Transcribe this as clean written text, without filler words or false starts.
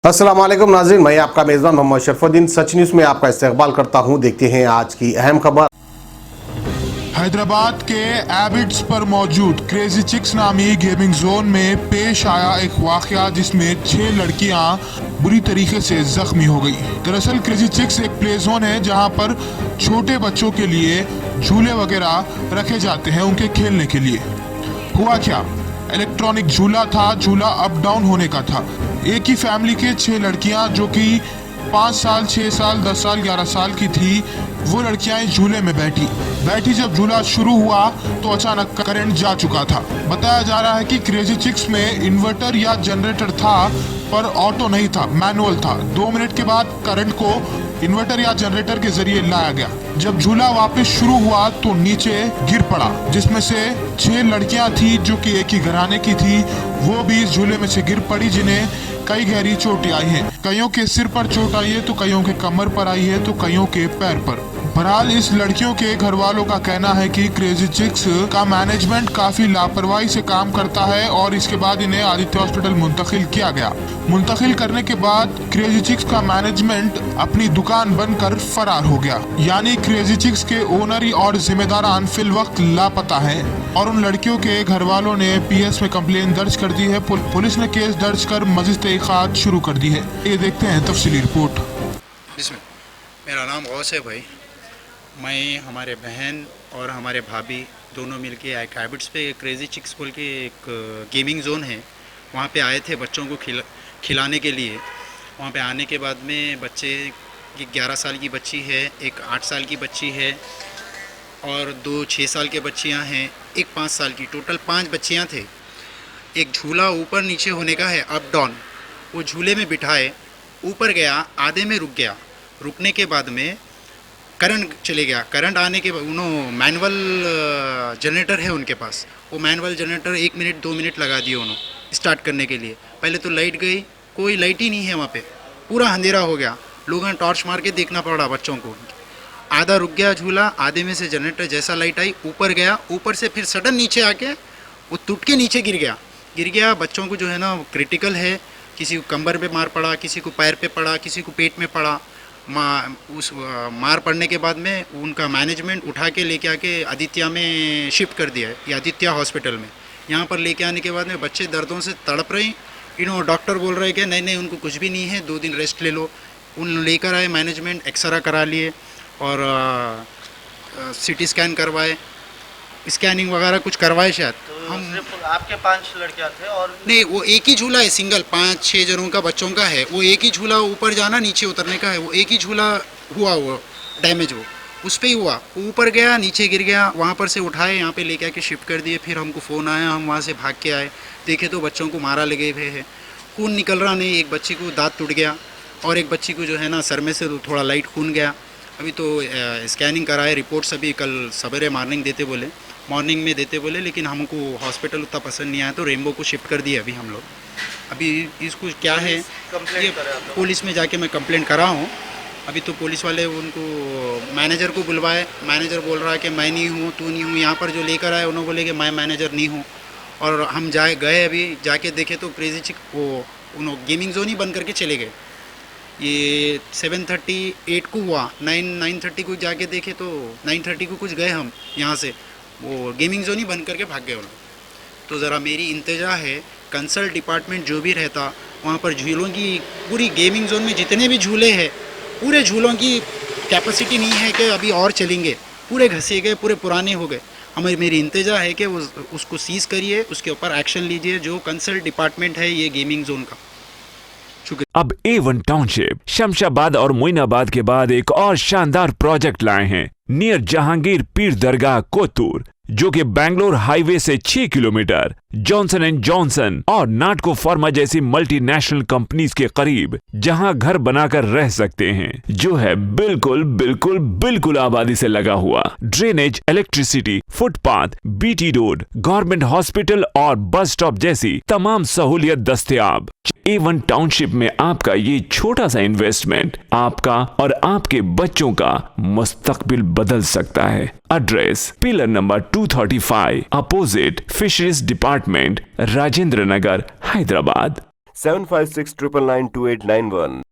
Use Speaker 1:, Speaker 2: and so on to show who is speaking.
Speaker 1: अस्सलाम वालेकुम नाज़रीन, मैं आपका मेज़बान मोहम्मद शरफुद्दीन सच न्यूज़ में आपका इस्तकबाल करता हूं। देखते हैं आज की अहम खबर।
Speaker 2: हैदराबाद के एबिट्स पर मौजूद क्रेजी चिक्स नामी गेमिंग जोन में पेश आया एक वाकया जिसमें 6 लड़कियां बुरी तरीके से जख्मी हो गई। दरअसल क्रेजी चिक्स एक प्ले जोन है जहां पर छोटे बच्चों के लिए झूले वगैरह रखे जाते हैं उनके खेलने के लिए। हुआ क्या, इलेक्ट्रॉनिक झूला था, झूला अप डाउन होने का था। एक ही फैमिली के 6 लड़कियां जो कि 5 साल, 6 साल, 10 साल, 11 साल की थी, वो लड़कियां इस झूले में बैठी जब झूला शुरू हुआ तो अचानक करंट जा चुका था। बताया जा रहा है कि क्रेजी चिक्स में इन्वर्टर या जनरेटर था पर ऑटो नहीं था, मैनुअल था। 2 मिनट के बाद करंट को इन्वर्टर या जनरेटर के जरिए लाया गया। जब झूला वापस शुरू हुआ तो नीचे गिर पड़ा, जिसमें से 6 लड़कियां थी जो कि एक ही घराने की थी, वो भी इस झूले में से गिर पड़ी, जिन्हें कई गहरी चोटें आई हैं। कईयों के सिर पर चोट आई है तो कईयों के कमर पर आई है तो कईयों के पैर पर। बहरहाल इस लड़कियों के घर वालों का कहना है कि क्रेजी चिक्स का मैनेजमेंट काफी लापरवाही से काम करता है और इसके बाद इन्हें आदित्य हॉस्पिटल मुंतकिल किया गया। मुंतकिल करने के बाद क्रेजी चिक्स का मैनेजमेंट अपनी दुकान बंद कर फरार हो गया। यानी क्रेजी चिक्स के ओनर और जिम्मेदारान फिल वक्त लापता है और उन लड़कियों के घर वालों ने पीएस में कंप्लेन दर्ज कर दी है। पुलिस ने केस दर्ज कर मज़ीद तहकीकात शुरू कर दी है। ये देखते हैं तफसीली रिपोर्ट।
Speaker 3: इसमें मेरा नाम गौस है भाई। मैं, हमारे बहन और हमारे भाभी दोनों मिलके एक हैबिट्स पे क्रेजी चिक्स बोल के एक गेमिंग जोन है, वहाँ पे आए थे बच्चों को खिलाने के लिए। वहाँ पे आने के बाद में बच्चे की 11 साल की बच्ची है, एक 8 साल की बच्ची है और 2 6 साल के बच्चियाँ हैं, एक 5 साल की। टोटल 5 बच्चियाँ थे। एक झूला ऊपर नीचे होने का है, अप डाउन। वो झूले में बिठाए, ऊपर गया, आधे में रुक गया। रुकने के बाद में करंट चले गया। करंट आने के बाद उन्होंने मैनुअल जनरेटर है उनके पास, वो मैनुअल जनरेटर 1 मिनट 2 मिनट लगा दिए उन्होंने स्टार्ट करने के लिए। पहले तो लाइट गई, कोई लाइट ही नहीं है वहाँ पे, पूरा अंधेरा हो गया। लोगों ने टॉर्च मार के देखना पड़ा बच्चों को। आधा रुक गया झूला, आधे में से जनरेटर जैसा लाइट आई ऊपर गया, ऊपर से फिर सडन नीचे आके वो टूट के नीचे गिर गया। बच्चों को जो है ना क्रिटिकल है, किसी को कंबर पे मार पड़ा, किसी को पैर पे पड़ा, किसी को पेट में पड़ा। मार पड़ने के बाद में उनका मैनेजमेंट उठा के लेके आके आदित्य में शिफ्ट कर दिया है, ये आदित्य हॉस्पिटल में। यहाँ पर लेके आने के बाद में बच्चे दर्दों से तड़प रहे हैं। डॉक्टर बोल रहे हैं कि नहीं उनको कुछ भी नहीं है, 2 दिन रेस्ट ले लो। उन लेकर आए मैनेजमेंट, एक्सरा करा लिए और CT स्कैन करवाए, स्कैनिंग वगैरह कुछ करवाए शायद।
Speaker 4: तो हम सिर्फ आपके 5 लड़कियां थे और
Speaker 3: नहीं, वो एक ही झूला है, सिंगल 5-6 जनों का बच्चों का है। वो एक ही झूला ऊपर जाना नीचे उतरने का है, वो एक ही झूला हुआ, वो डैमेज वो उस पर ही हुआ। ऊपर गया, नीचे गिर गया। वहाँ पर से उठाए, यहाँ पे लेके आके शिफ्ट कर दिए। फिर हमको फ़ोन आया, हम वहाँ से भाग के आए, देखे तो बच्चों को मारा लगे हुए है, खून निकल रहा नहीं। एक बच्ची को दाँत टूट गया और एक बच्ची को जो है ना सर में से थोड़ा लाइट खून गया। अभी तो स्कैनिंग कराए, रिपोर्ट्स अभी कल सवेरे मॉर्निंग में देते बोले, लेकिन हमको हॉस्पिटल उतना पसंद नहीं आया तो रेम्बो को शिफ्ट कर दिया अभी हम लोग। अभी इसको क्या है, ये पुलिस में जाके मैं कंप्लेंट करा हूँ। अभी तो पुलिस वाले उनको मैनेजर को बुलवाए, मैनेजर बोल रहा है कि मैं नहीं हूँ, तू नहीं हूँ। यहाँ पर जो लेकर आए उन्होंने बोले कि मैं मैनेजर नहीं हूँ। और हम गए अभी जाके देखे तो क्रेजी चिक वो उन्होंने गेमिंग जोन ही बंद करके चले गए। ये 7:38 को हुआ, 9:30 को जाके देखे तो 9:30 को कुछ गए हम यहाँ से, वो गेमिंग जोन ही बंद करके भाग गए उन्होंने। तो ज़रा मेरी इंतजा है, कंसल्ट डिपार्टमेंट जो भी रहता वहाँ पर झूलों की पूरी गेमिंग जोन में जितने भी झूले हैं, पूरे झूलों की कैपेसिटी नहीं है कि अभी और चलेंगे, पूरे घसे गए, पूरे पुराने हो गए। मेरी इंतजा है कि वो उसको सीज़ करिए, उसके ऊपर एक्शन लीजिए, जो कंसल्ट डिपार्टमेंट है ये गेमिंग जोन का।
Speaker 5: अब A1 टाउनशिप शमशाबाद और मोइनाबाद के बाद एक और शानदार प्रोजेक्ट लाए हैं नियर जहांगीर पीर दरगाह कोतूर, जो कि बैंगलोर हाईवे से 6 किलोमीटर जॉनसन एंड जॉनसन और नाटको फार्मा जैसी मल्टीनेशनल कंपनीज के करीब, जहां घर बनाकर रह सकते हैं, जो है बिल्कुल आबादी से लगा हुआ। Drainage, electricity, footpath, BT road, government hospital और बस स्टॉप जैसी तमाम सहूलियत दस्तयाब। A1 टाउनशिप में आपका ये छोटा सा इन्वेस्टमेंट आपका और आपके बच्चों का मुस्तकबिल बदल सकता है। Address pillar number 235 opposite fisheries department, Rajendra Nagar, Hyderabad.
Speaker 6: 7569992891।